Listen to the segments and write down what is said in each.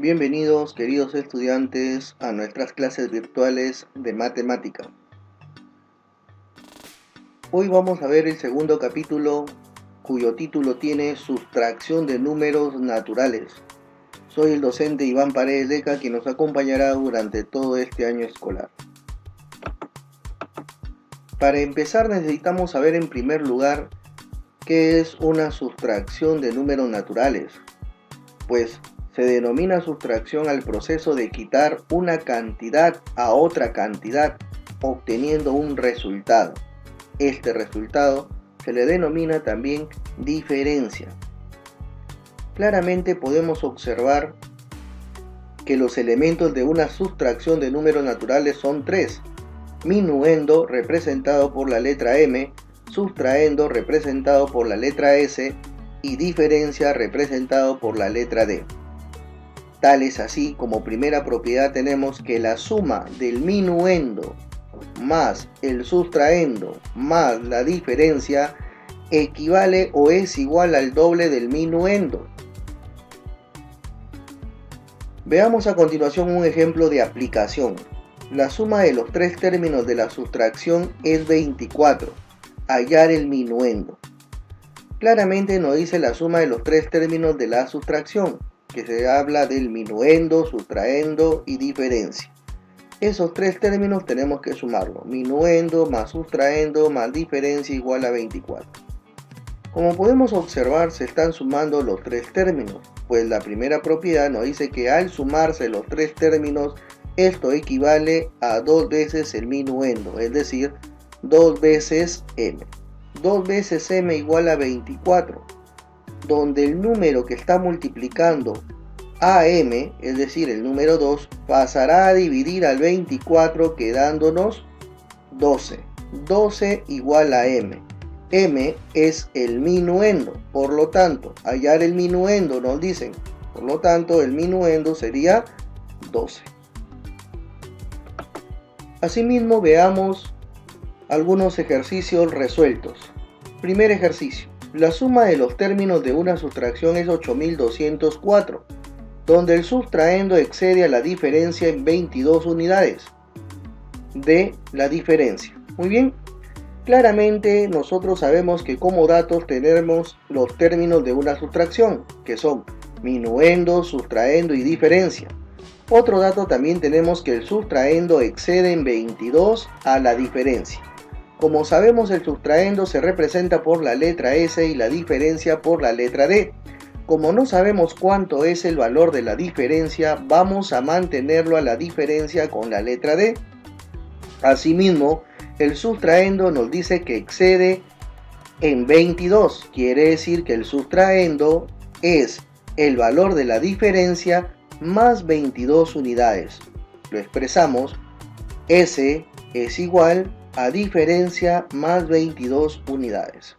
Bienvenidos, queridos estudiantes, a nuestras clases virtuales de matemática. Hoy vamos a ver el segundo capítulo, cuyo título tiene Sustracción de números naturales. Soy el docente Iván Paredes Leca, quien nos acompañará durante todo este año escolar. Para empezar necesitamos saber en primer lugar qué es una sustracción de números naturales. Pues se denomina sustracción al proceso de quitar una cantidad a otra cantidad, obteniendo un resultado. Este resultado se le denomina también diferencia. Claramente podemos observar que los elementos de una sustracción de números naturales son tres: minuendo, representado por la letra M, sustraendo, representado por la letra S, y diferencia, representado por la letra D. Tal es así como primera propiedad tenemos que la suma del minuendo más el sustraendo más la diferencia equivale o es igual al doble del minuendo. Veamos a continuación un ejemplo de aplicación. La suma de los tres términos de la sustracción es 24. Hallar el minuendo. Claramente nos dice la suma de los tres términos de la sustracción, que se habla del minuendo, sustraendo y diferencia. Esos tres términos tenemos que sumarlo: minuendo más sustraendo más diferencia igual a 24. Como podemos observar, se están sumando los tres términos, pues la primera propiedad nos dice que al sumarse los tres términos, esto equivale a 2 veces el minuendo, es decir, 2 veces m. 2 veces m igual a 24, donde el número que está multiplicando a m, es decir, el número 2, pasará a dividir al 24, quedándonos 12. 12 igual a m. M es el minuendo, por lo tanto, hallar el minuendo nos dicen, por lo tanto, el minuendo sería 12. Asimismo, veamos algunos ejercicios resueltos. Primer ejercicio. La suma de los términos de una sustracción es 8204, donde el sustraendo excede a la diferencia en 22 unidades de la diferencia. Muy bien. Claramente nosotros sabemos que como datos tenemos los términos de una sustracción, que son minuendo, sustraendo y diferencia. Otro dato también tenemos que el sustraendo excede en 22 a la diferencia. Como sabemos, el sustraendo se representa por la letra S y la diferencia por la letra D. Como no sabemos cuánto es el valor de la diferencia, vamos a mantenerlo a la diferencia con la letra D. Asimismo, el sustraendo nos dice que excede en 22. Quiere decir que el sustraendo es el valor de la diferencia más 22 unidades. Lo expresamos: S es igual a diferencia más 22 unidades.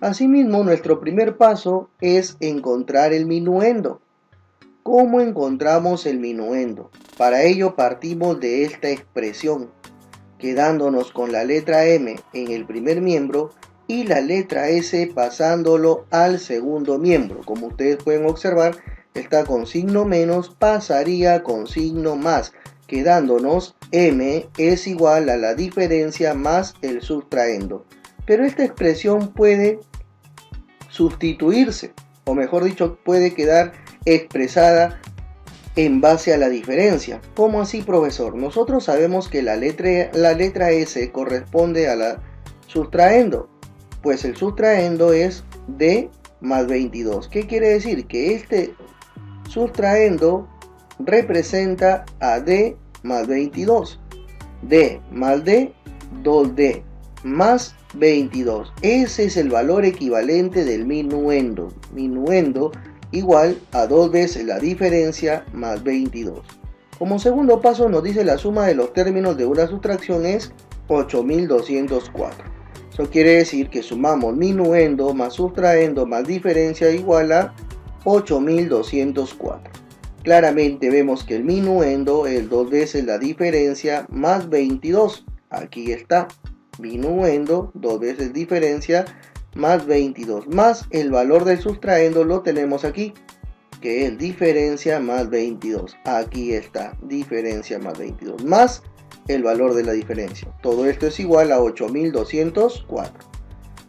Asimismo, nuestro primer paso es encontrar el minuendo. ¿Cómo encontramos el minuendo? Para ello partimos de esta expresión, quedándonos con la letra M en el primer miembro y la letra S pasándolo al segundo miembro. Como ustedes pueden observar, está con signo menos, pasaría con signo más, quedándonos M es igual a la diferencia más el sustraendo. Pero esta expresión puede sustituirse, o mejor dicho, puede quedar expresada en base a la diferencia. ¿Cómo así, profesor? Nosotros sabemos que la letra S corresponde a la sustraendo, pues el sustraendo es D más 22. ¿Qué quiere decir? Que este sustraendo representa a D más 22. D más D, 2D más 22. Ese es el valor equivalente del minuendo. Minuendo igual a 2 veces la diferencia más 22. Como segundo paso nos dice la suma de los términos de una sustracción es 8204. Eso quiere decir que sumamos minuendo más sustraendo más diferencia igual a 8204. Claramente vemos que el minuendo es 2 veces la diferencia más 22. Aquí está, minuendo, 2 veces diferencia más 22, más el valor del sustraendo lo tenemos aquí, que es diferencia más 22. Aquí está, diferencia más 22, más el valor de la diferencia. Todo esto es igual a 8204.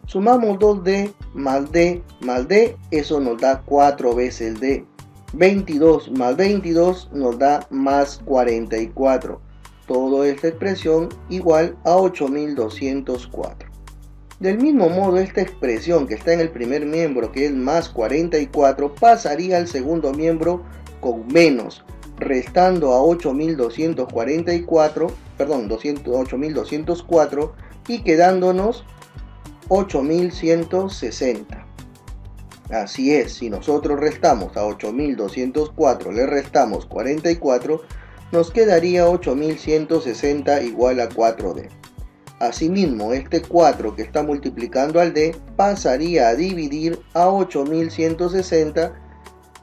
Sumamos 2D más D más D, eso nos da 4 veces D. 22 más 22 nos da más 44. Toda esta expresión igual a 8204. Del mismo modo, esta expresión que está en el primer miembro, que es más 44, pasaría al segundo miembro con menos, restando a 8204 y quedándonos 8160. Así es, si nosotros restamos a 8204, le restamos 44, nos quedaría 8160 igual a 4D. Asimismo, este 4 que está multiplicando al D pasaría a dividir a 8160,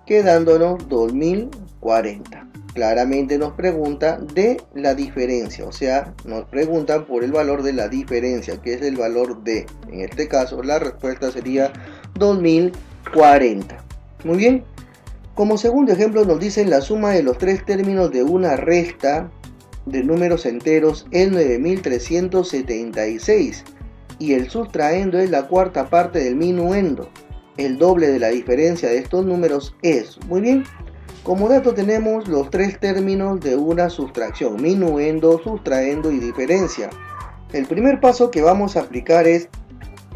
quedándonos 2040. Claramente nos pregunta de la diferencia, o sea, nos preguntan por el valor de la diferencia, que es el valor D. En este caso, la respuesta sería 2040. Muy bien. Como segundo ejemplo nos dicen la suma de los tres términos de una resta de números enteros es 9376 y el sustraendo es la cuarta parte del minuendo. El doble de la diferencia de estos números es. Muy bien. Como dato tenemos los tres términos de una sustracción: minuendo, sustraendo y diferencia. El primer paso que vamos a aplicar es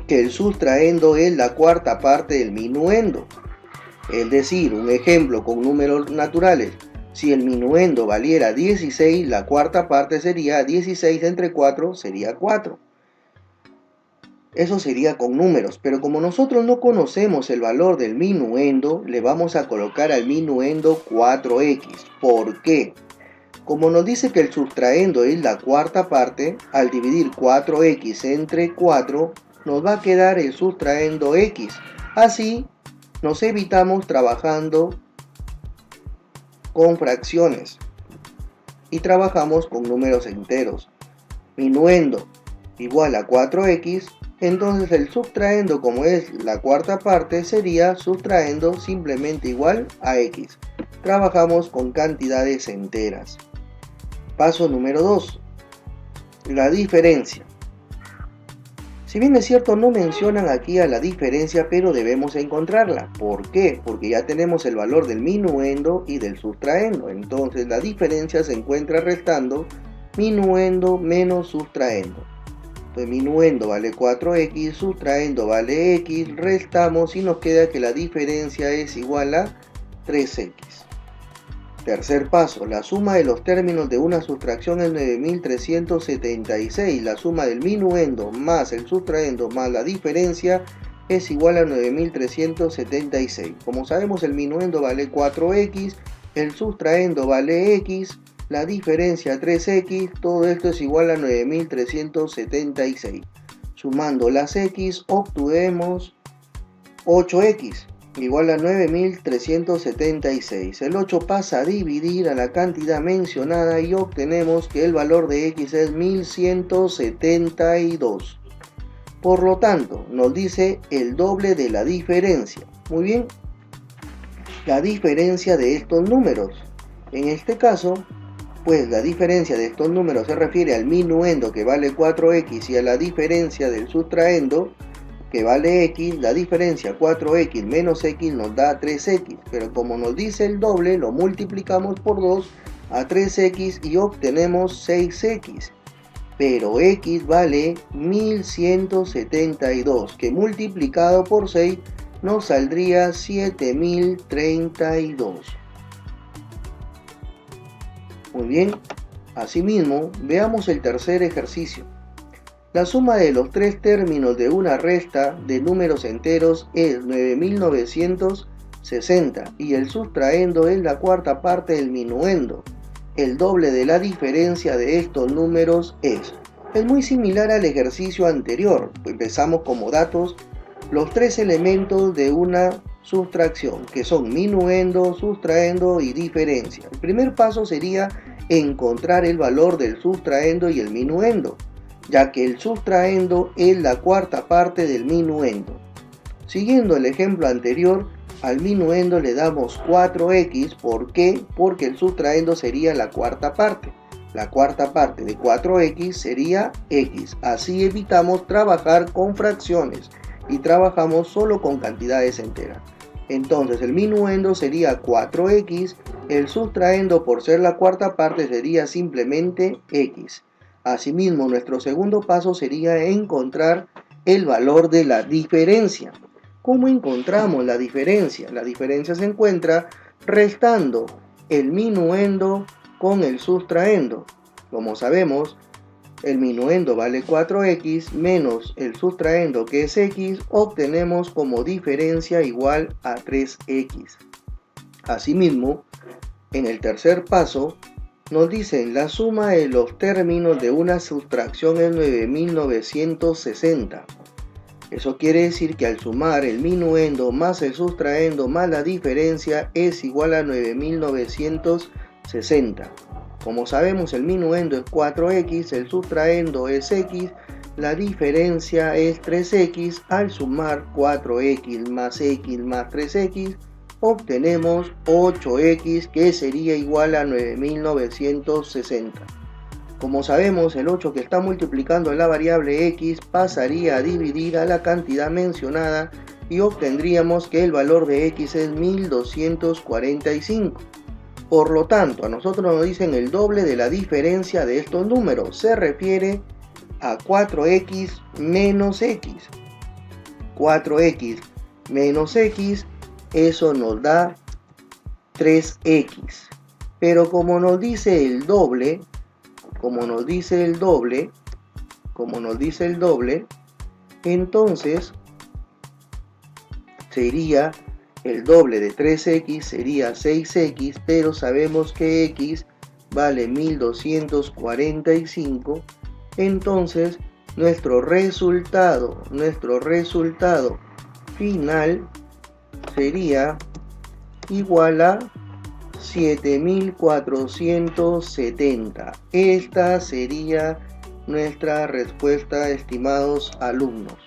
que el sustraendo es la cuarta parte del minuendo. Es decir, un ejemplo con números naturales. Si el minuendo valiera 16, la cuarta parte sería 16 entre 4, sería 4. Eso sería con números, pero como nosotros no conocemos el valor del minuendo, le vamos a colocar al minuendo 4x. ¿Por qué? Como nos dice que el sustraendo es la cuarta parte, al dividir 4x entre 4, nos va a quedar el sustraendo x. Así, nos evitamos trabajando con fracciones y trabajamos con números enteros. Minuendo igual a 4x, entonces el sustraendo, como es la cuarta parte, sería sustraendo simplemente igual a x. Trabajamos con cantidades enteras. Paso número 2. La diferencia. Si bien es cierto, no mencionan aquí a la diferencia, pero debemos encontrarla. ¿Por qué? Porque ya tenemos el valor del minuendo y del sustraendo. Entonces la diferencia se encuentra restando minuendo menos sustraendo. Entonces minuendo vale 4x, sustraendo vale x, restamos y nos queda que la diferencia es igual a 3x. Tercer paso, la suma de los términos de una sustracción es 9376. La suma del minuendo más el sustraendo más la diferencia es igual a 9376. Como sabemos, el minuendo vale 4x, el sustraendo vale x, la diferencia 3x, todo esto es igual a 9376. Sumando las x obtuvimos 8x. Igual a 9376. El 8 pasa a dividir a la cantidad mencionada y obtenemos que el valor de x es 1172. Por lo tanto, nos dice el doble de la diferencia. Muy bien. La diferencia de estos números. En este caso, pues la diferencia de estos números se refiere al minuendo, que vale 4x, y a la diferencia del sustraendo, que vale x. La diferencia 4x menos x nos da 3x, pero como nos dice el doble, lo multiplicamos por 2 a 3x y obtenemos 6x, pero x vale 1172, que multiplicado por 6 nos saldría 7032. Muy bien. Asimismo, veamos el tercer ejercicio. La suma de los tres términos de una resta de números enteros es 9960 y el sustraendo es la cuarta parte del minuendo. El doble de la diferencia de estos números es. Es muy similar al ejercicio anterior. Empezamos como datos los tres elementos de una sustracción, que son minuendo, sustraendo y diferencia. El primer paso sería encontrar el valor del sustraendo y el minuendo, ya que el sustraendo es la cuarta parte del minuendo. Siguiendo el ejemplo anterior, Al minuendo le damos 4x. ¿Por qué? Porque el sustraendo sería la cuarta parte. La cuarta parte de 4x sería x. Así evitamos trabajar con fracciones y trabajamos solo con cantidades enteras. Entonces el minuendo sería 4x, el sustraendo por ser la cuarta parte sería simplemente x. Asimismo, nuestro segundo paso sería encontrar el valor de la diferencia. ¿Cómo encontramos la diferencia? La diferencia se encuentra restando el minuendo con el sustraendo. Como sabemos, el minuendo vale 4x menos el sustraendo que es x, obtenemos como diferencia igual a 3x. Asimismo, en el tercer paso, nos dicen la suma de los términos de una sustracción es 9960. Eso quiere decir que al sumar el minuendo más el sustraendo más la diferencia es igual a 9960. Como sabemos, el minuendo es 4x, el sustraendo es x, la diferencia es 3x. Al sumar 4x más x más 3x, obtenemos 8x, que sería igual a 9960. Como sabemos, el 8 que está multiplicando la variable x pasaría a dividir a la cantidad mencionada y obtendríamos que el valor de x es 1245. Por lo tanto, a nosotros nos dicen el doble de la diferencia de estos números. Se refiere a 4x menos x. 4x menos x, eso nos da 3x. Pero como nos dice el doble, entonces sería el doble de 3x, sería 6x, pero sabemos que x vale 1245, entonces nuestro resultado final sería igual a 7470. Esta sería nuestra respuesta, estimados alumnos.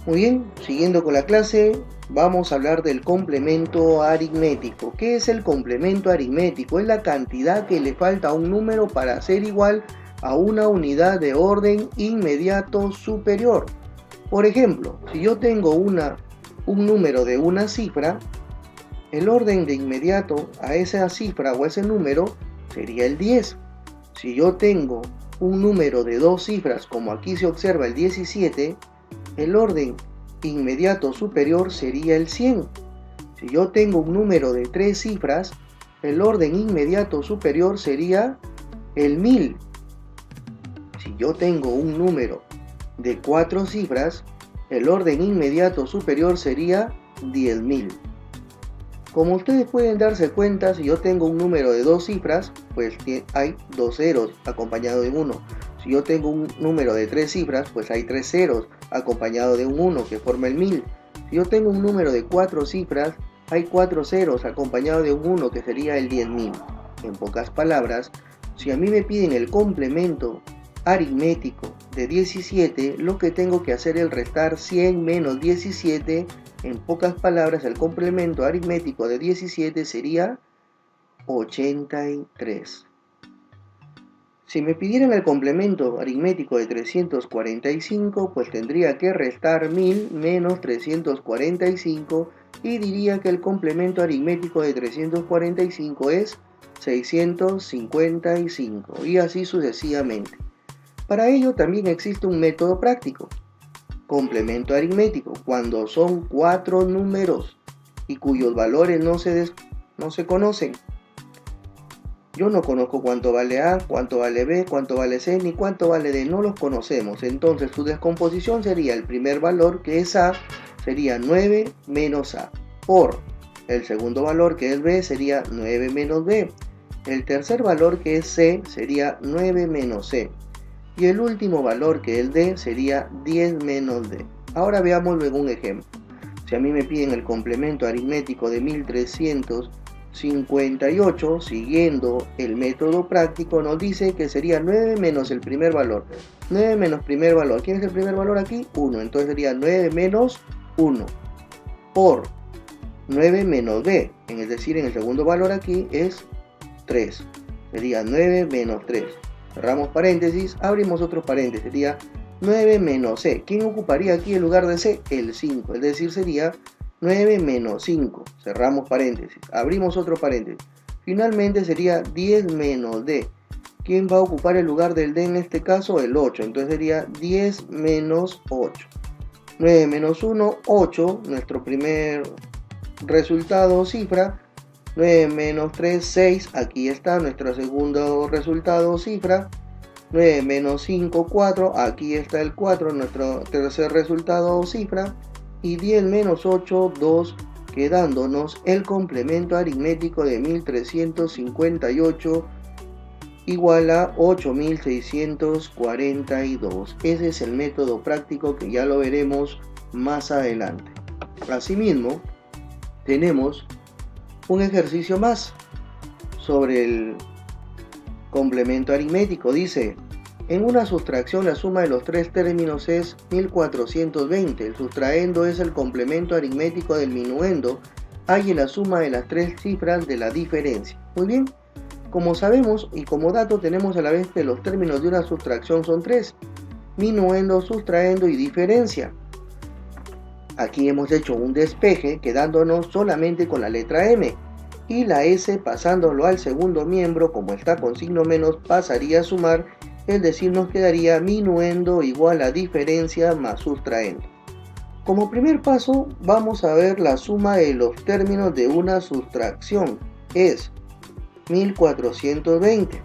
Muy bien, siguiendo con la clase, vamos a hablar del complemento aritmético. ¿Qué es el complemento aritmético? Es la cantidad que le falta a un número para ser igual a una unidad de orden inmediato superior. Por ejemplo, si yo tengo un número de una cifra, el orden de inmediato a esa cifra o ese número sería el 10. Si yo tengo un número de dos cifras, como aquí se observa el 17, el orden inmediato superior sería el 100. Si yo tengo un número de tres cifras, el orden inmediato superior sería el 1000. Si yo tengo un número de cuatro cifras, el orden inmediato superior sería 10.000. Como ustedes pueden darse cuenta, si yo tengo un número de dos cifras, pues hay dos ceros acompañados de un 1. Si yo tengo un número de tres cifras, pues hay tres ceros acompañado de un 1 que forma el 1000. Si yo tengo un número de cuatro cifras, hay cuatro ceros acompañado de un 1 que sería el 10.000. En pocas palabras, si a mí me piden el complemento aritmético de 17, lo que tengo que hacer es restar 100 menos 17. En pocas palabras, el complemento aritmético de 17 sería 83. Si me pidieran el complemento aritmético de 345, pues tendría que restar 1000 menos 345 y diría que el complemento aritmético de 345 es 655 y así sucesivamente. Para ello también existe un método práctico. Complemento aritmético, cuando son cuatro números y cuyos valores no se conocen. Yo no conozco cuánto vale A, cuánto vale B, cuánto vale C, ni cuánto vale D, no los conocemos. Entonces su descomposición sería el primer valor, que es A, sería 9 menos A, por el segundo valor, que es B, sería 9 menos B. El tercer valor, que es C, sería 9 menos C. Y el último valor, que es D, sería 10 menos D. Ahora veámoslo en un ejemplo. Si a mí me piden el complemento aritmético de 1358, siguiendo el método práctico, nos dice que sería 9 menos el primer valor. 9 menos primer valor. ¿Quién es el primer valor aquí? 1. Entonces sería 9 menos 1. Por 9 menos b, es decir, en el segundo valor aquí es 3. Sería 9 menos 3. Cerramos paréntesis, abrimos otro paréntesis, sería 9 menos c. ¿Quién ocuparía aquí en lugar de c? El 5, es decir, sería 9 menos 5. Cerramos paréntesis, abrimos otro paréntesis. Finalmente sería 10 menos d. ¿Quién va a ocupar el lugar del d en este caso? El 8, entonces sería 10 menos 8. 9 menos 1, 8, nuestro primer resultado cifra. 9 menos 3, 6, aquí está nuestro segundo resultado cifra. 9 menos 5, 4, aquí está el 4, nuestro tercer resultado cifra. Y 10 menos 8, 2, quedándonos el complemento aritmético de 1358 igual a 8642. Ese es el método práctico que ya lo veremos más adelante. Asimismo, tenemos un ejercicio más sobre el complemento aritmético. Dice, en una sustracción la suma de los tres términos es 1420. El sustraendo es el complemento aritmético del minuendo. Halle la suma de las tres cifras de la diferencia. Muy bien. Como sabemos y como dato tenemos a la vez que los términos de una sustracción son tres: minuendo, sustraendo y diferencia. Aquí hemos hecho un despeje quedándonos solamente con la letra M, y la S pasándolo al segundo miembro, como está con signo menos, pasaría a sumar, es decir, nos quedaría minuendo igual a diferencia más sustraendo. Como primer paso vamos a ver la suma de los términos de una sustracción. Es 1420.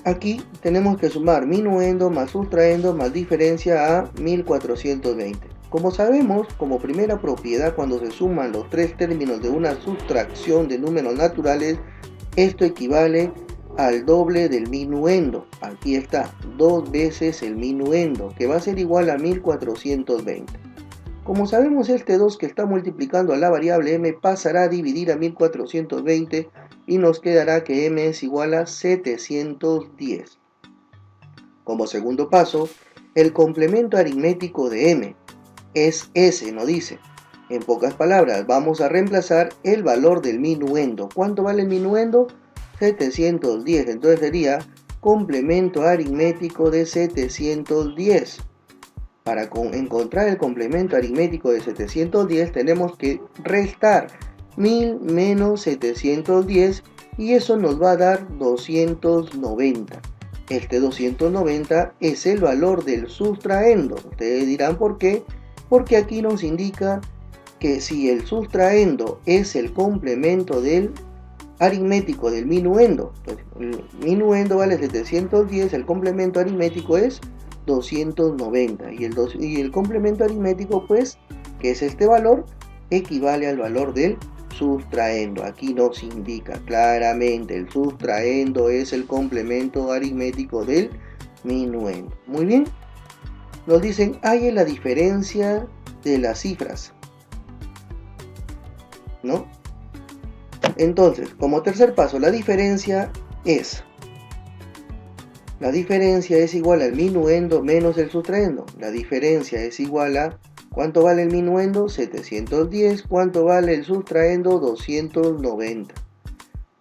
Aquí tenemos que sumar minuendo más sustraendo más diferencia a 1420. Como sabemos, como primera propiedad, cuando se suman los tres términos de una sustracción de números naturales, esto equivale al doble del minuendo. Aquí está, 2 veces el minuendo, que va a ser igual a 1420. Como sabemos, este 2 que está multiplicando a la variable m pasará a dividir a 1420 y nos quedará que m es igual a 710. Como segundo paso, el complemento aritmético de m es S, no dice. En pocas palabras, vamos a reemplazar el valor del minuendo. ¿Cuánto vale el minuendo? 710. Entonces sería complemento aritmético de 710. Para encontrar el complemento aritmético de 710 tenemos que restar 1000 menos 710 y eso nos va a dar 290. Este 290 es el valor del sustraendo. Ustedes dirán ¿por qué? Porque aquí nos indica que si el sustraendo es el complemento del aritmético del minuendo, pues el minuendo vale 710, el complemento aritmético es 290 y el complemento aritmético, pues, que es este valor, equivale al valor del sustraendo. Aquí nos indica claramente, el sustraendo es el complemento aritmético del minuendo. Muy bien, nos dicen, halle la diferencia de las cifras, ¿no? Entonces, como tercer paso, la diferencia es igual al minuendo menos el sustraendo. La diferencia es igual a, ¿cuánto vale el minuendo? 710. ¿Cuánto vale el sustraendo? 290.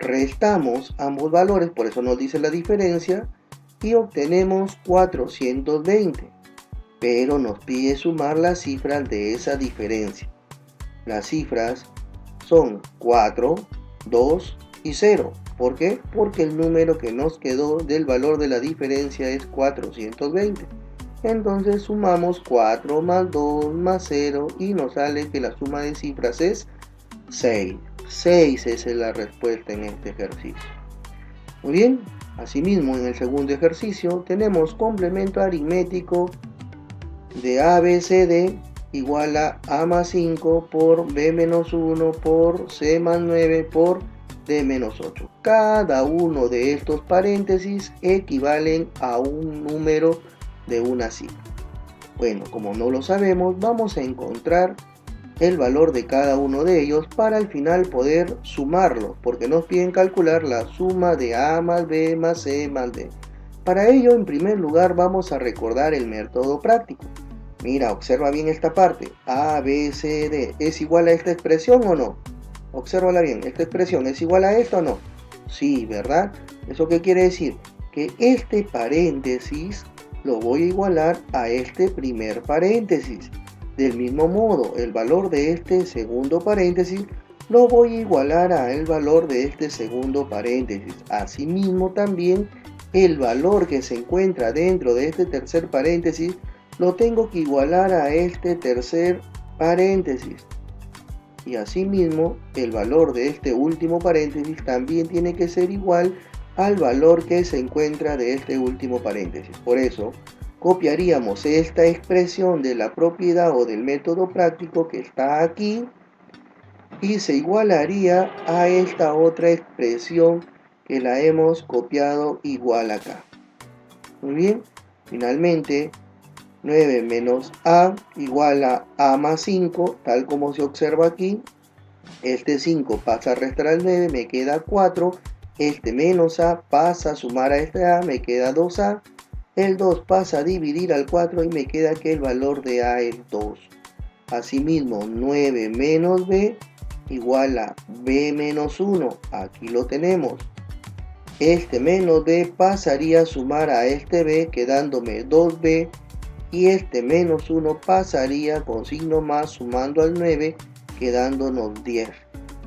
Restamos ambos valores, por eso nos dice la diferencia, y obtenemos 420. Pero nos pide sumar las cifras de esa diferencia. Las cifras son 4, 2 y 0. ¿Por qué? Porque el número que nos quedó del valor de la diferencia es 420. Entonces sumamos 4 más 2 más 0 y nos sale que la suma de cifras es 6. 6 es la respuesta en este ejercicio. Muy bien, asimismo en el segundo ejercicio tenemos complemento aritmético de ABCD igual a A más 5 por B menos 1 por C más 9 por D menos 8. Cada uno de estos paréntesis equivalen a un número de una cifra. Bueno, como no lo sabemos, vamos a encontrar el valor de cada uno de ellos para al final poder sumarlos, porque nos piden calcular la suma de A más B más C más D. Para ello, en primer lugar, vamos a recordar el método práctico. Mira, observa bien esta parte. A, B, C, D. ¿Es igual a esta expresión o no? Obsérvala bien. ¿Esta expresión es igual a esto o no? Sí, ¿verdad? ¿Eso qué quiere decir? Que este paréntesis lo voy a igualar a este primer paréntesis. Del mismo modo, el valor de este segundo paréntesis lo voy a igualar a el valor de este segundo paréntesis. Asimismo, también el valor que se encuentra dentro de este tercer paréntesis lo tengo que igualar a este tercer paréntesis. Y asimismo, el valor de este último paréntesis también tiene que ser igual al valor que se encuentra de este último paréntesis. Por eso, copiaríamos esta expresión de la propiedad o del método práctico que está aquí y se igualaría a esta otra expresión que la hemos copiado igual acá. Muy bien, finalmente 9 menos a igual a a más 5, tal como se observa aquí. Este 5 pasa a restar al 9, me queda 4. Este menos a pasa a sumar a este a, me queda 2a. El 2 pasa a dividir al 4 y me queda que el valor de a es 2. Asimismo, 9 menos b igual a b menos 1. Aquí lo tenemos. Este menos b pasaría a sumar a este b, quedándome 2b. Y este menos 1 pasaría con signo más sumando al 9, quedándonos 10.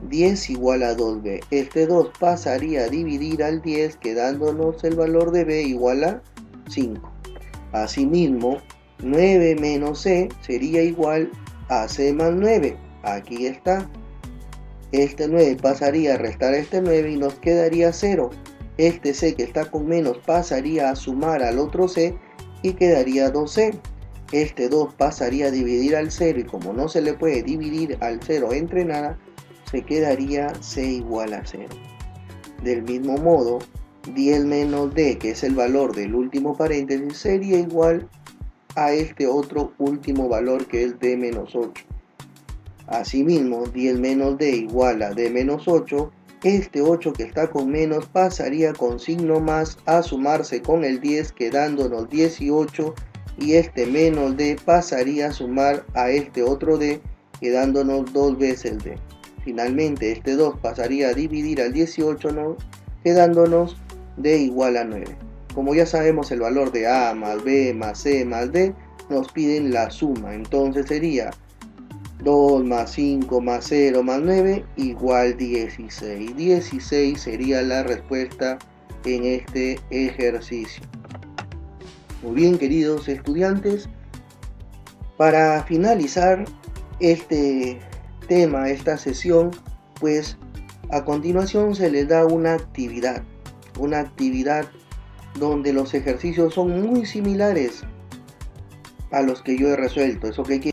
10 igual a 2b. Este 2 pasaría a dividir al 10, quedándonos el valor de b igual a 5. Asimismo, 9 menos c sería igual a c más 9. Aquí está. Este 9 pasaría a restar este 9 y nos quedaría 0. Este c que está con menos pasaría a sumar al otro c y quedaría 2c. Este 2 pasaría a dividir al 0 y como no se le puede dividir al 0 entre nada, se quedaría c igual a 0. Del mismo modo, 10 menos d, que es el valor del último paréntesis, sería igual a este otro último valor que es d menos 8. Asimismo, 10 menos d igual a d menos 8. Este 8 que está con menos pasaría con signo más a sumarse con el 10, quedándonos 18, y este menos d pasaría a sumar a este otro d, quedándonos 2 veces el d. Finalmente, este 2 pasaría a dividir al 18, ¿no? Quedándonos d igual a 9. Como ya sabemos el valor de a más b más c más d, nos piden la suma, entonces sería 2 más 5 más 0 más 9 igual 16. 16 sería la respuesta en este ejercicio. Muy bien, queridos estudiantes, para finalizar este tema, esta sesión, pues a continuación se les da una actividad donde los ejercicios son muy similares a los que yo he resuelto. ¿Eso qué quiere